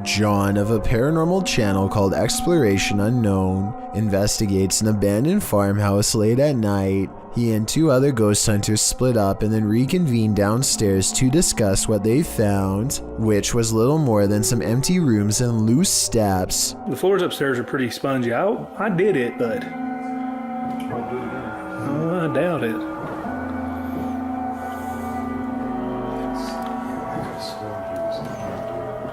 John of a paranormal channel called Exploration Unknown investigates an abandoned farmhouse late at night. He and two other ghost hunters split up and then reconvened downstairs to discuss what they found, which was little more than some empty rooms and loose steps. The floors upstairs are pretty spongy. I did it, but I doubt it.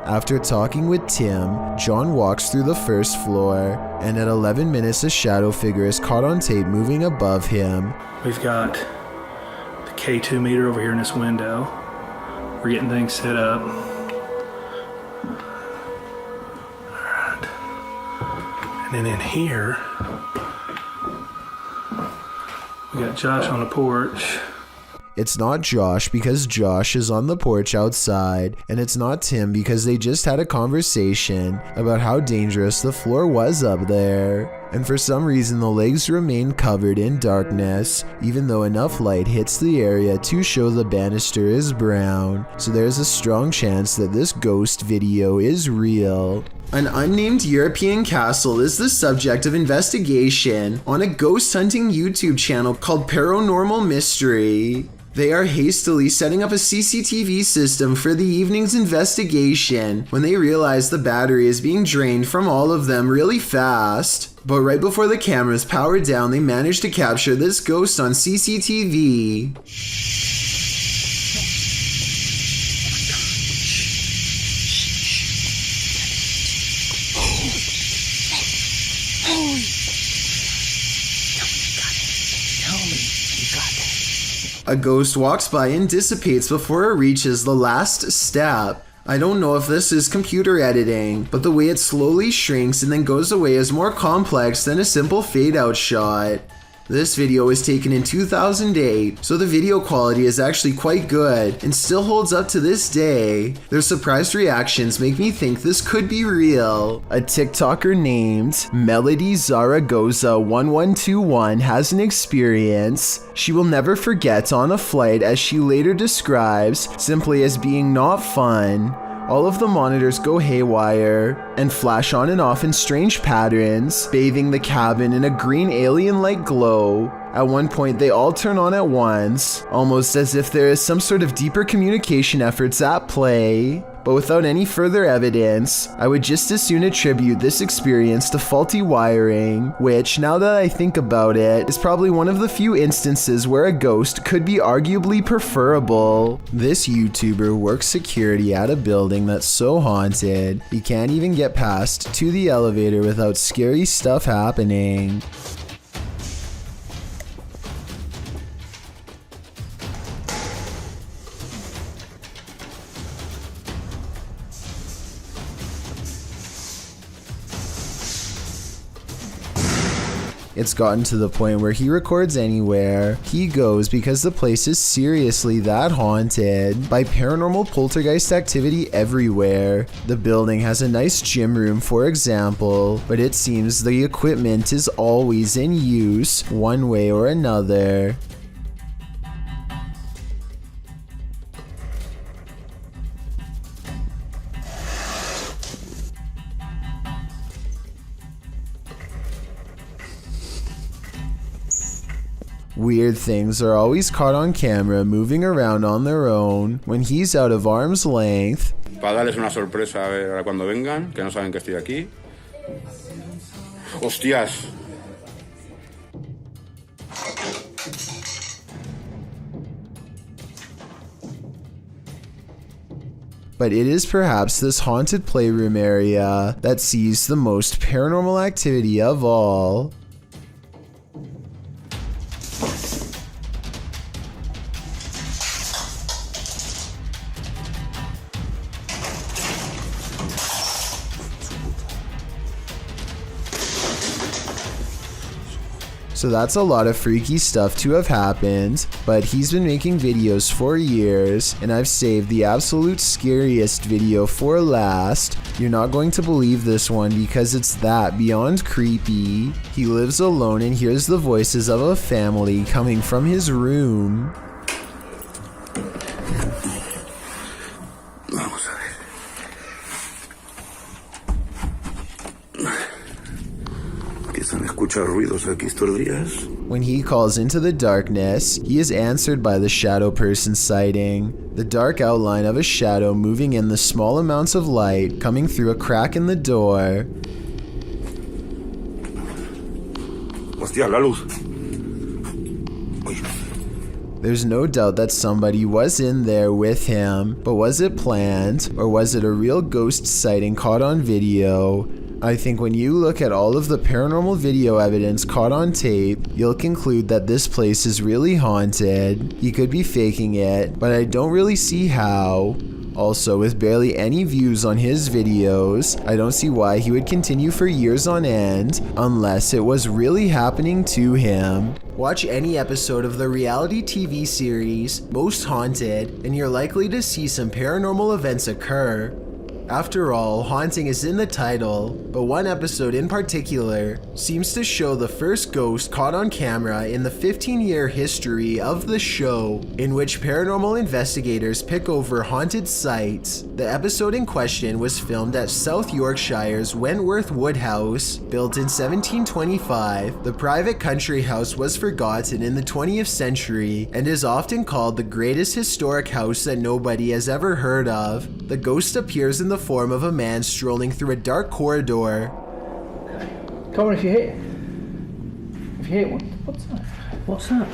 After talking with Tim, John walks through the first floor, and at 11 minutes a shadow figure is caught on tape moving above him. We've got the K2 meter over here in this window. We're getting things set up. Alright. And then in here, we got Josh on the porch. It's not Josh because Josh is on the porch outside, and it's not Tim because they just had a conversation about how dangerous the floor was up there. And for some reason the legs remain covered in darkness, even though enough light hits the area to show the banister is brown, so there's a strong chance that this ghost video is real. An unnamed European castle is the subject of investigation on a ghost hunting YouTube channel called Paranormal Mystery. They are hastily setting up a CCTV system for the evening's investigation when they realize the battery is being drained from all of them really fast. But right before the cameras power down, they manage to capture this ghost on CCTV. A ghost walks by and dissipates before it reaches the last step. I don't know if this is computer editing, but the way it slowly shrinks and then goes away is more complex than a simple fade out shot. This video was taken in 2008, so the video quality is actually quite good and still holds up to this day. Their surprised reactions make me think this could be real. A TikToker named Melody Zaragoza 1121 has an experience she will never forget on a flight, as she later describes simply as being not fun. All of the monitors go haywire and flash on and off in strange patterns, bathing the cabin in a green alien-like glow. At one point, they all turn on at once, almost as if there is some sort of deeper communication efforts at play. But without any further evidence, I would just as soon attribute this experience to faulty wiring, which, now that I think about it, is probably one of the few instances where a ghost could be arguably preferable. This YouTuber works security at a building that's so haunted, he can't even get past to the elevator without scary stuff happening. It's gotten to the point where he records anywhere he goes because the place is seriously that haunted by paranormal poltergeist activity everywhere. The building has a nice gym room, for example, but it seems the equipment is always in use one way or another. Weird things are always caught on camera moving around on their own when he's out of arm's length. Para darles una sorpresa a ver cuando vengan, que no saben que estoy aquí. ¡Hostias! But it is perhaps this haunted playroom area that sees the most paranormal activity of all. So that's a lot of freaky stuff to have happened, but he's been making videos for years, and I've saved the absolute scariest video for last. You're not going to believe this one because it's that beyond creepy. He lives alone and hears the voices of a family coming from his room. Vamos a ver. escuchar ruidos aquí estos días. When he calls into the darkness, he is answered by the shadow person sighting. The dark outline of a shadow moving in the small amounts of light coming through a crack in the door. Hostia, la luz. Uy. There's no doubt that somebody was in there with him, but was it planned, or was it a real ghost sighting caught on video? I think when you look at all of the paranormal video evidence caught on tape, you'll conclude that this place is really haunted. He could be faking it, but I don't really see how. Also, with barely any views on his videos, I don't see why he would continue for years on end, unless it was really happening to him. Watch any episode of the reality TV series, Most Haunted, and you're likely to see some paranormal events occur. After all, haunting is in the title, but one episode in particular seems to show the first ghost caught on camera in the 15-year history of the show, in which paranormal investigators pick over haunted sites. The episode in question was filmed at South Yorkshire's Wentworth Wood House. Built in 1725, the private country house was forgotten in the 20th century and is often called the greatest historic house that nobody has ever heard of. The ghost appears in the form of a man strolling through a dark corridor. Okay. Come on, if you hit what's that? What's that?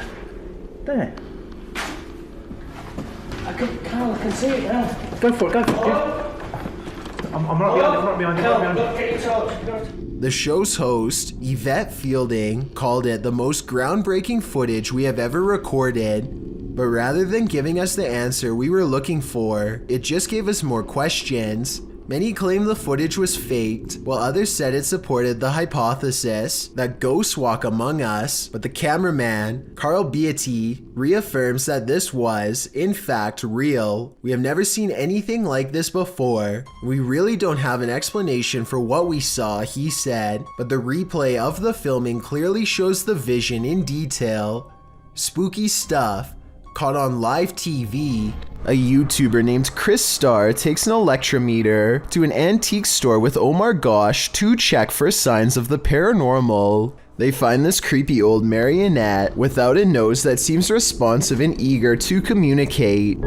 There. Carl, I can see it now. Go for it. I'm not behind you. The show's host, Yvette Fielding, called it the most groundbreaking footage we have ever recorded. But rather than giving us the answer we were looking for, it just gave us more questions. Many claimed the footage was faked, while others said it supported the hypothesis that ghosts walk among us, but the cameraman, Carl Beatty, reaffirms that this was, in fact, real. We have never seen anything like this before. We really don't have an explanation for what we saw, he said, but the replay of the filming clearly shows the vision in detail. Spooky stuff. Caught on live TV. A YouTuber named Chris Starr takes an electrometer to an antique store with Omar Gosh to check for signs of the paranormal. They find this creepy old marionette without a nose that seems responsive and eager to communicate.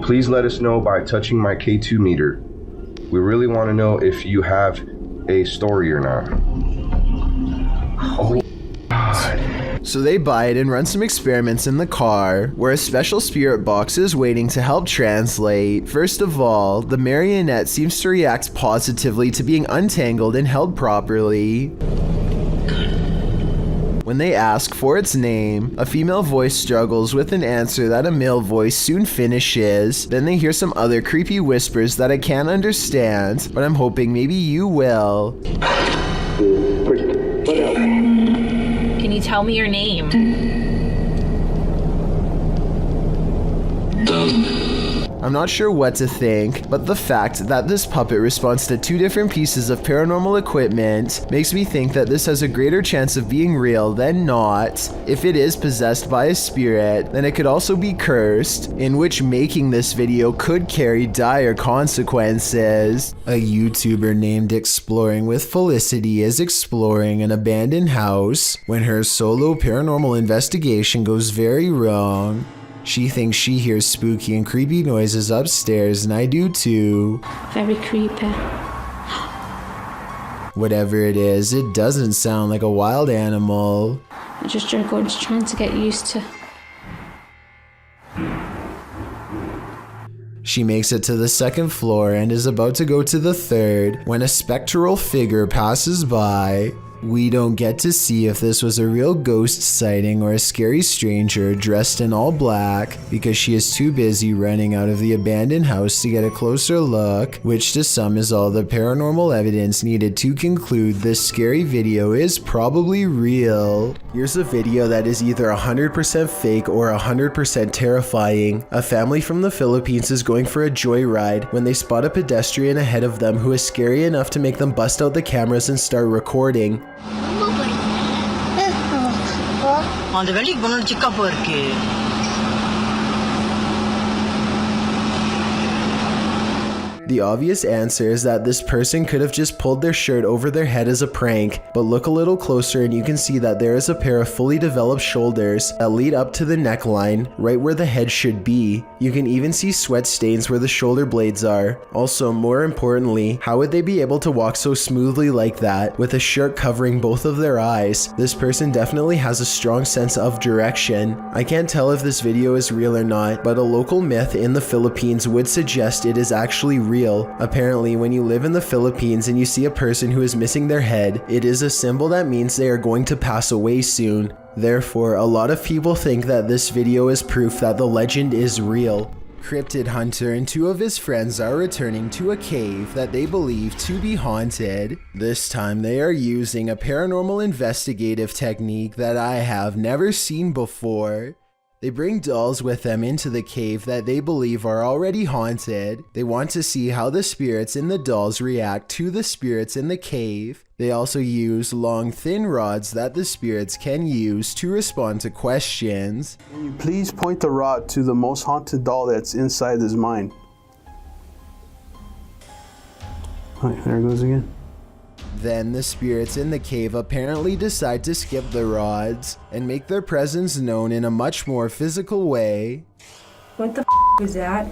Please let us know by touching my K2 meter. We really want to know if you have a story or not. Oh God. So they buy it and run some experiments in the car, where a special spirit box is waiting to help translate. First of all, the marionette seems to react positively to being untangled and held properly. When they ask for its name, a female voice struggles with an answer that a male voice soon finishes. Then they hear some other creepy whispers that I can't understand, but I'm hoping maybe you will. Can you tell me your name? I'm not sure what to think, but the fact that this puppet responds to two different pieces of paranormal equipment makes me think that this has a greater chance of being real than not. If it is possessed by a spirit, then it could also be cursed, in which making this video could carry dire consequences. A YouTuber named Exploring with Felicity is exploring an abandoned house when her solo paranormal investigation goes very wrong. She thinks she hears spooky and creepy noises upstairs, and I do too. Very creepy. Whatever it is, it doesn't sound like a wild animal. I'm just trying to get used to. She makes it to the second floor and is about to go to the third when a spectral figure passes by. We don't get to see if this was a real ghost sighting or a scary stranger dressed in all black because she is too busy running out of the abandoned house to get a closer look, which to some is all the paranormal evidence needed to conclude this scary video is probably real. Here's a video that is either 100% fake or 100% terrifying. A family from the Philippines is going for a joyride when they spot a pedestrian ahead of them who is scary enough to make them bust out the cameras and start recording. The obvious answer is that this person could have just pulled their shirt over their head as a prank, but look a little closer and you can see that there is a pair of fully developed shoulders that lead up to the neckline, right where the head should be. You can even see sweat stains where the shoulder blades are. Also, more importantly, how would they be able to walk so smoothly like that with a shirt covering both of their eyes? This person definitely has a strong sense of direction. I can't tell if this video is real or not, but a local myth in the Philippines would suggest it is actually real. Apparently, when you live in the Philippines and you see a person who is missing their head, it is a symbol that means they are going to pass away soon. Therefore, a lot of people think that this video is proof that the legend is real. Cryptid Hunter and two of his friends are returning to a cave that they believe to be haunted. This time they are using a paranormal investigative technique that I have never seen before. They bring dolls with them into the cave that they believe are already haunted. They want to see how the spirits in the dolls react to the spirits in the cave. They also use long, thin rods that the spirits can use to respond to questions. Can you please point the rod to the most haunted doll that's inside his mind? Right, there it goes again. Then the spirits in the cave apparently decide to skip the rods and make their presence known in a much more physical way. What the is that?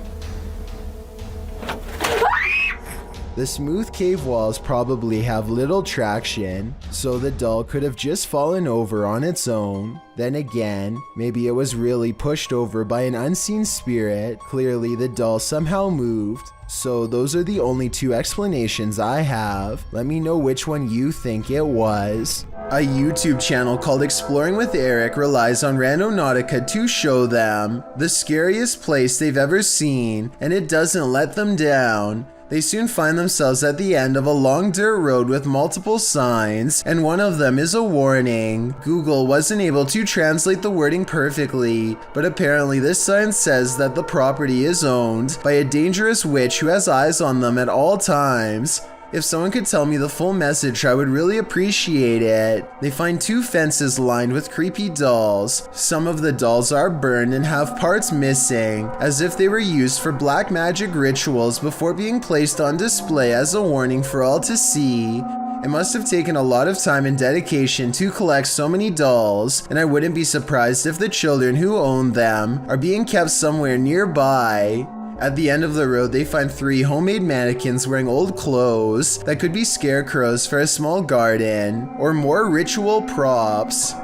The smooth cave walls probably have little traction, so the doll could have just fallen over on its own. Then again, maybe it was really pushed over by an unseen spirit. Clearly the doll somehow moved. So those are the only two explanations I have. Let me know which one you think it was. A YouTube channel called Exploring with Eric relies on Randonautica to show them the scariest place they've ever seen, and it doesn't let them down. They soon find themselves at the end of a long dirt road with multiple signs, and one of them is a warning. Google wasn't able to translate the wording perfectly, but apparently this sign says that the property is owned by a dangerous witch who has eyes on them at all times. If someone could tell me the full message, I would really appreciate it. They find two fences lined with creepy dolls. Some of the dolls are burned and have parts missing, as if they were used for black magic rituals before being placed on display as a warning for all to see. It must have taken a lot of time and dedication to collect so many dolls, and I wouldn't be surprised if the children who own them are being kept somewhere nearby. At the end of the road, they find 3 homemade mannequins wearing old clothes that could be scarecrows for a small garden, or more ritual props. Do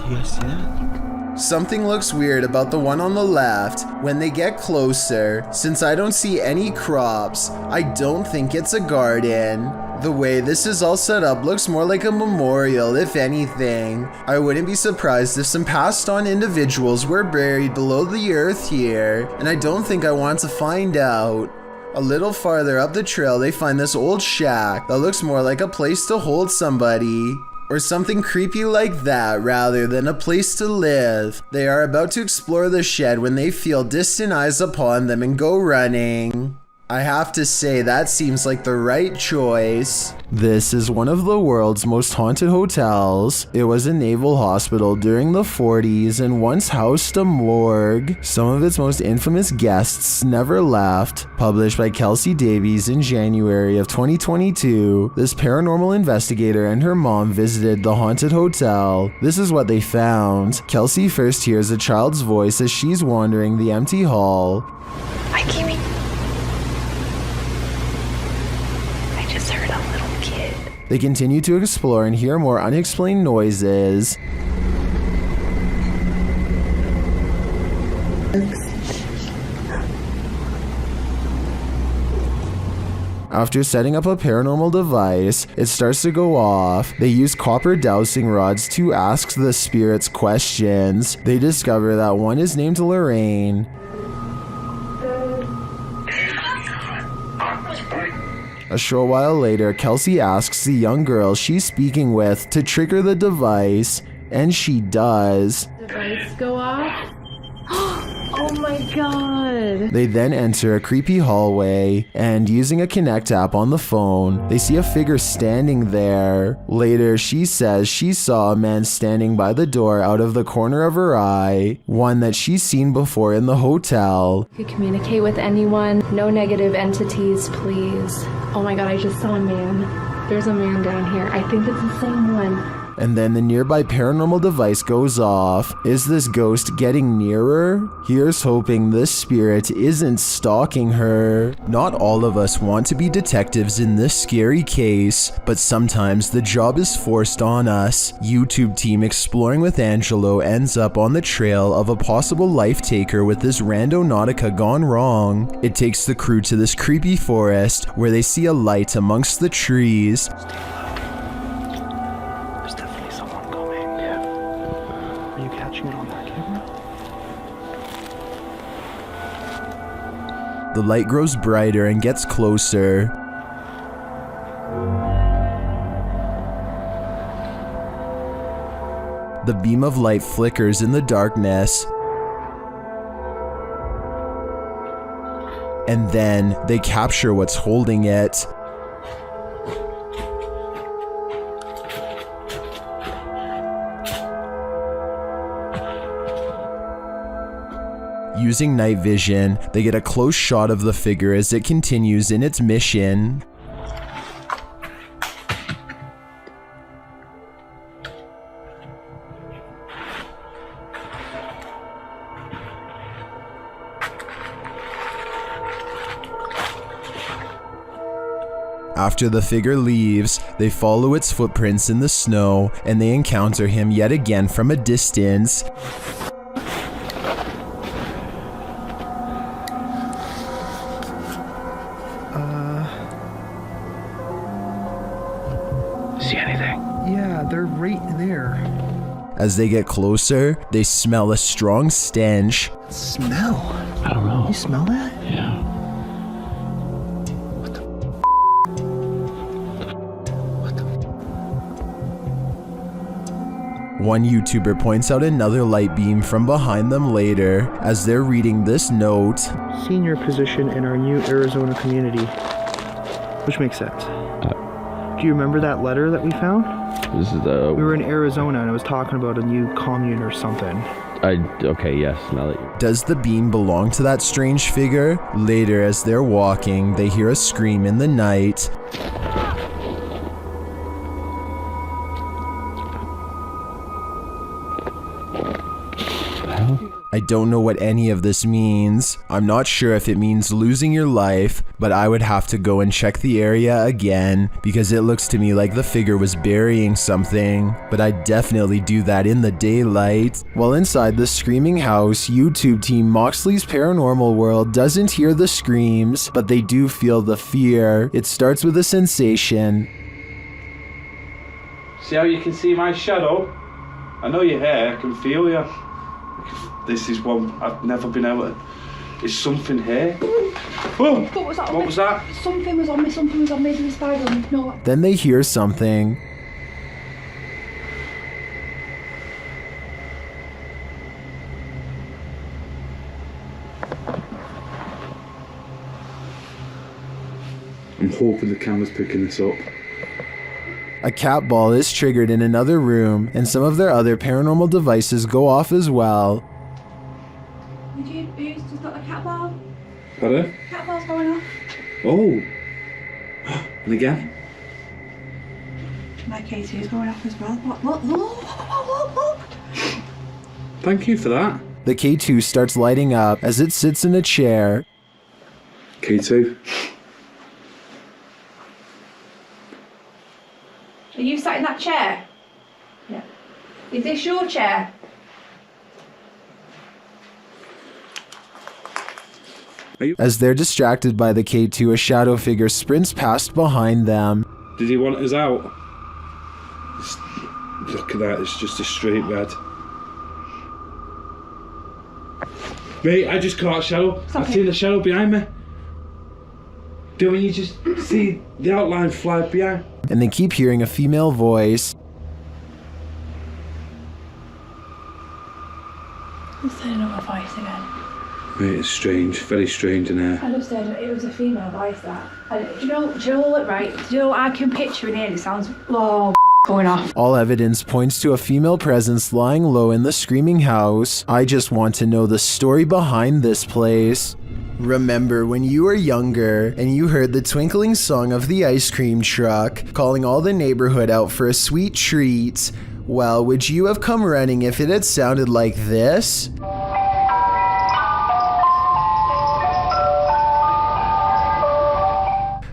you guys see that? Something looks weird about the one on the left. When they get closer, since I don't see any crops, I don't think it's a garden. The way this is all set up looks more like a memorial, if anything. I wouldn't be surprised if some passed on individuals were buried below the earth here, and I don't think I want to find out. A little farther up the trail, they find this old shack that looks more like a place to hold somebody, or something creepy like that rather than a place to live. They are about to explore the shed when they feel distant eyes upon them and go running. I have to say, that seems like the right choice. This is one of the world's most haunted hotels. It was a naval hospital during the 40s and once housed a morgue. Some of its most infamous guests never left. Published by Kelsey Davies in January of 2022, this paranormal investigator and her mom visited the haunted hotel. This is what they found. Kelsey first hears a child's voice as she's wandering the empty hall. Hi, Kimmy. I just heard a little kid. They continue to explore and hear more unexplained noises. After setting up a paranormal device, it starts to go off. They use copper dowsing rods to ask the spirits questions. They discover that one is named Lorraine. A short while later, Kelsey asks the young girl she's speaking with to trigger the device, and she does. Device go off? Oh my god. good. They then enter a creepy hallway, and using a Connect app on the phone, they see a figure standing there. Later, she says she saw a man standing by the door out of the corner of her eye, one that she's seen before in the hotel. If you communicate with anyone, no negative entities, please. Oh my god, I just saw a man. There's a man down here. I think it's the same one. And then the nearby paranormal device goes off. Is this ghost getting nearer? Here's hoping this spirit isn't stalking her. Not all of us want to be detectives in this scary case, but sometimes the job is forced on us. YouTube team Exploring with Angelo ends up on the trail of a possible life taker with this Randonautica gone wrong. It takes the crew to this creepy forest where they see a light amongst the trees. The light grows brighter and gets closer. The beam of light flickers in the darkness. And then they capture what's holding it. Using night vision, they get a close shot of the figure as it continues in its mission. After the figure leaves, they follow its footprints in the snow, and they encounter him yet again from a distance. See anything? Yeah, they're right there. As they get closer, they smell a strong stench. Smell? I don't know. You smell that? Yeah. One YouTuber points out another light beam from behind them later as they're reading this note. Senior position in our new Arizona community. Which makes sense. Do you remember that letter that we found? This is the... We were in Arizona and it was talking about a new commune or something. Okay, yes, now that you... Does the beam belong to that strange figure? Later, as they're walking, they hear a scream in the night. I don't know what any of this means. I'm not sure if it means losing your life, but I would have to go and check the area again because it looks to me like the figure was burying something, but I'd definitely do that in the daylight. While inside the screaming house, YouTube team Moxley's Paranormal World doesn't hear the screams, but they do feel the fear. It starts with a sensation. See how you can see my shadow? I know you're here, I can feel you. This is one I've never been able to... Is something here? Oh! What was that? Something was on me, maybe a spider on me. No. Then they hear something. I'm hoping the camera's picking this up. A cat ball is triggered in another room, and some of their other paranormal devices go off as well. Who's just got the cat ball? Pardon? Cat ball's going off. Oh! And again? My K2's going off as well. Look. Thank you for that. The K2 starts lighting up as it sits in a chair. K2. Are you sat in that chair? Yeah. Is this your chair? As they're distracted by the K2, a shadow figure sprints past behind them. Did he want us out? Look at that, it's just a straight red. Mate, I just caught a shadow. I've seen a shadow behind me. Do you just see the outline fly behind? And they keep hearing a female voice. Let's say another voice again. Mate, it's strange, very strange in here. I just said it was a female voice that. Do you know what, right? Do you know what I can picture in here? It sounds, going off. All evidence points to a female presence lying low in the screaming house. I just want to know the story behind this place. Remember when you were younger and you heard the twinkling song of the ice cream truck calling all the neighborhood out for a sweet treat? Well, would you have come running if it had sounded like this?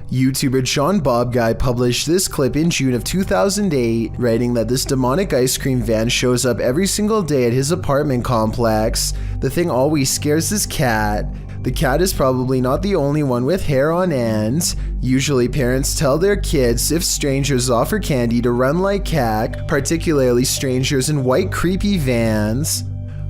YouTuber Sean Bob Guy published this clip in June of 2008, writing that this demonic ice cream van shows up every single day at his apartment complex. The thing always scares his cat. The cat is probably not the only one with hair on end. Usually parents tell their kids if strangers offer candy to run like heck, particularly strangers in white creepy vans.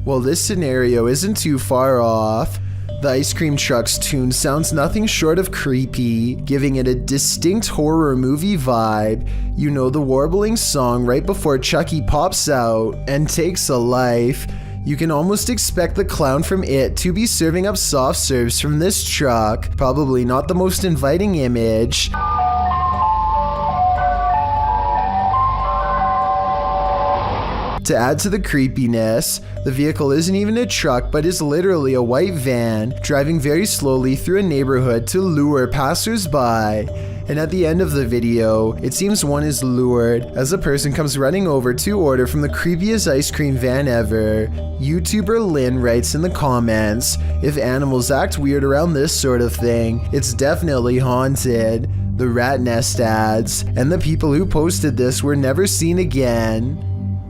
Well, this scenario isn't too far off. The ice cream truck's tune sounds nothing short of creepy, giving it a distinct horror movie vibe. You know, the warbling song right before Chucky pops out and takes a life. You can almost expect the clown from It to be serving up soft serves from this truck. Probably not the most inviting image. To add to the creepiness, the vehicle isn't even a truck but is literally a white van driving very slowly through a neighborhood to lure passers-by. And at the end of the video, it seems one is lured as a person comes running over to order from the creepiest ice cream van ever. YouTuber Lynn writes in the comments, "If animals act weird around this sort of thing, it's definitely haunted." The rat nest adds, "And the people who posted this were never seen again."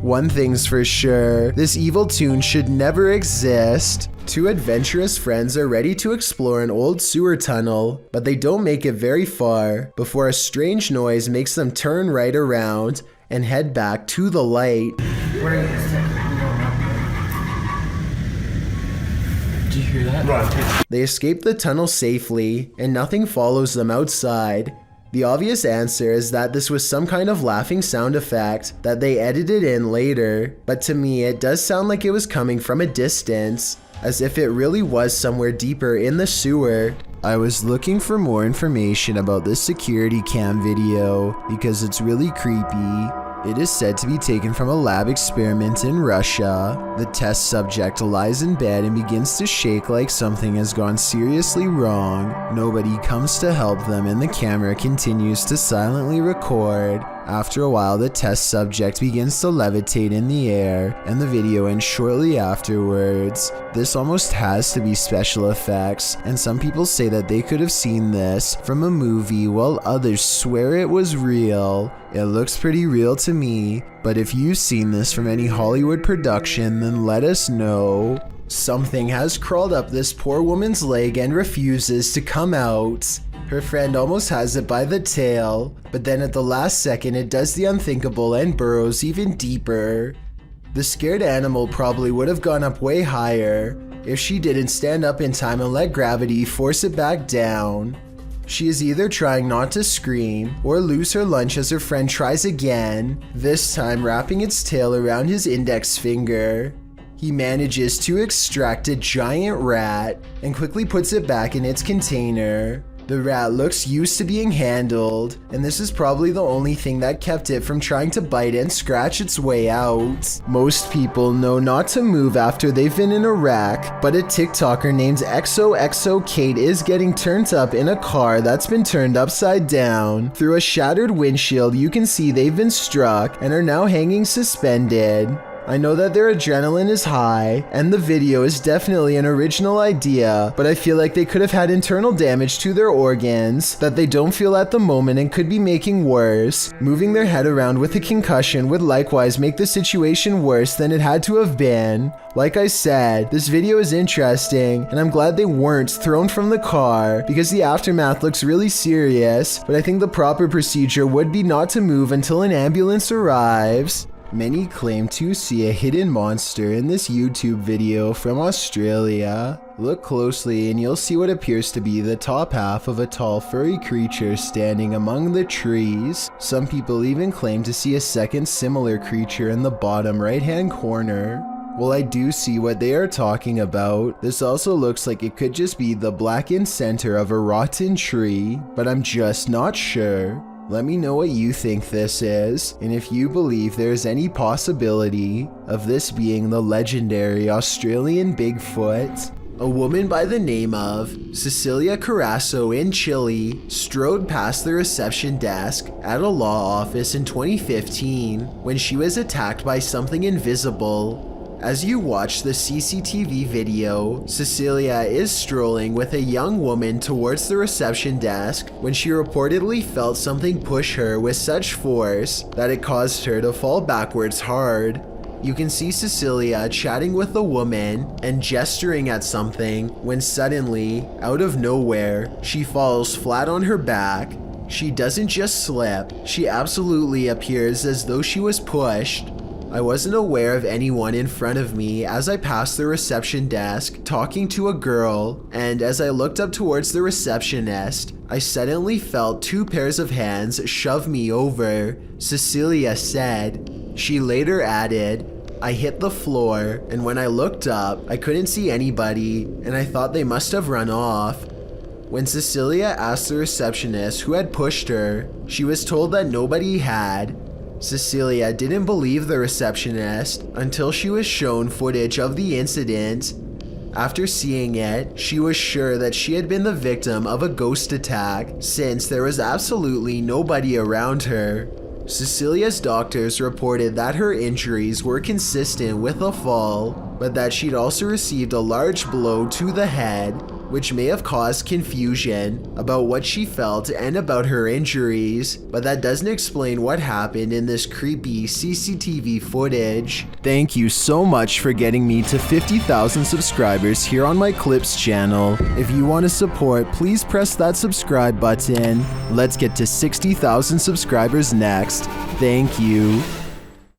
One thing's for sure, this evil tune should never exist. Two adventurous friends are ready to explore an old sewer tunnel, but they don't make it very far before a strange noise makes them turn right around and head back to the light. Did you hear that? Right. They escape the tunnel safely, and nothing follows them outside. The obvious answer is that this was some kind of laughing sound effect that they edited in later, but to me it does sound like it was coming from a distance, as if it really was somewhere deeper in the sewer. I was looking for more information about this security cam video because it's really creepy. It is said to be taken from a lab experiment in Russia. The test subject lies in bed and begins to shake like something has gone seriously wrong. Nobody comes to help them and the camera continues to silently record. After a while, the test subject begins to levitate in the air, and the video ends shortly afterwards. This almost has to be special effects, and some people say that they could have seen this from a movie while others swear it was real. It looks pretty real to me, but if you've seen this from any Hollywood production, then let us know. Something has crawled up this poor woman's leg and refuses to come out. Her friend almost has it by the tail, but then at the last second it does the unthinkable and burrows even deeper. The scared animal probably would have gone up way higher if she didn't stand up in time and let gravity force it back down. She is either trying not to scream or lose her lunch as her friend tries again, this time wrapping its tail around his index finger. He manages to extract a giant rat and quickly puts it back in its container. The rat looks used to being handled, and this is probably the only thing that kept it from trying to bite and scratch its way out. Most people know not to move after they've been in a wreck, but a TikToker named XOXO Kate is getting turned up in a car that's been turned upside down. Through a shattered windshield, you can see they've been struck and are now hanging suspended. I know that their adrenaline is high, and the video is definitely an original idea, but I feel like they could have had internal damage to their organs that they don't feel at the moment and could be making worse. Moving their head around with a concussion would likewise make the situation worse than it had to have been. Like I said, this video is interesting, and I'm glad they weren't thrown from the car because the aftermath looks really serious, but I think the proper procedure would be not to move until an ambulance arrives. Many claim to see a hidden monster in this YouTube video from Australia. Look closely and you'll see what appears to be the top half of a tall furry creature standing among the trees. Some people even claim to see a second similar creature in the bottom right hand corner. Well, I do see what they are talking about. This also looks like it could just be the blackened center of a rotten tree, but I'm just not sure. Let me know what you think this is, and if you believe there's any possibility of this being the legendary Australian Bigfoot. A woman by the name of Cecilia Carasso in Chile strode past the reception desk at a law office in 2015 when she was attacked by something invisible. As you watch the CCTV video, Cecilia is strolling with a young woman towards the reception desk when she reportedly felt something push her with such force that it caused her to fall backwards hard. You can see Cecilia chatting with the woman and gesturing at something when suddenly, out of nowhere, she falls flat on her back. She doesn't just slip, she absolutely appears as though she was pushed. I wasn't aware of anyone in front of me as I passed the reception desk talking to a girl, and as I looked up towards the receptionist, I suddenly felt 2 pairs of hands shove me over, Cecilia said. She later added, I hit the floor, and when I looked up, I couldn't see anybody, and I thought they must have run off. When Cecilia asked the receptionist who had pushed her, she was told that nobody had. Cecilia didn't believe the receptionist until she was shown footage of the incident. After seeing it, she was sure that she had been the victim of a ghost attack since there was absolutely nobody around her. Cecilia's doctors reported that her injuries were consistent with a fall, but that she'd also received a large blow to the head, which may have caused confusion about what she felt and about her injuries, but that doesn't explain what happened in this creepy CCTV footage. Thank you so much for getting me to 50,000 subscribers here on my Clips channel. If you want to support, please press that subscribe button. Let's get to 60,000 subscribers next. Thank you.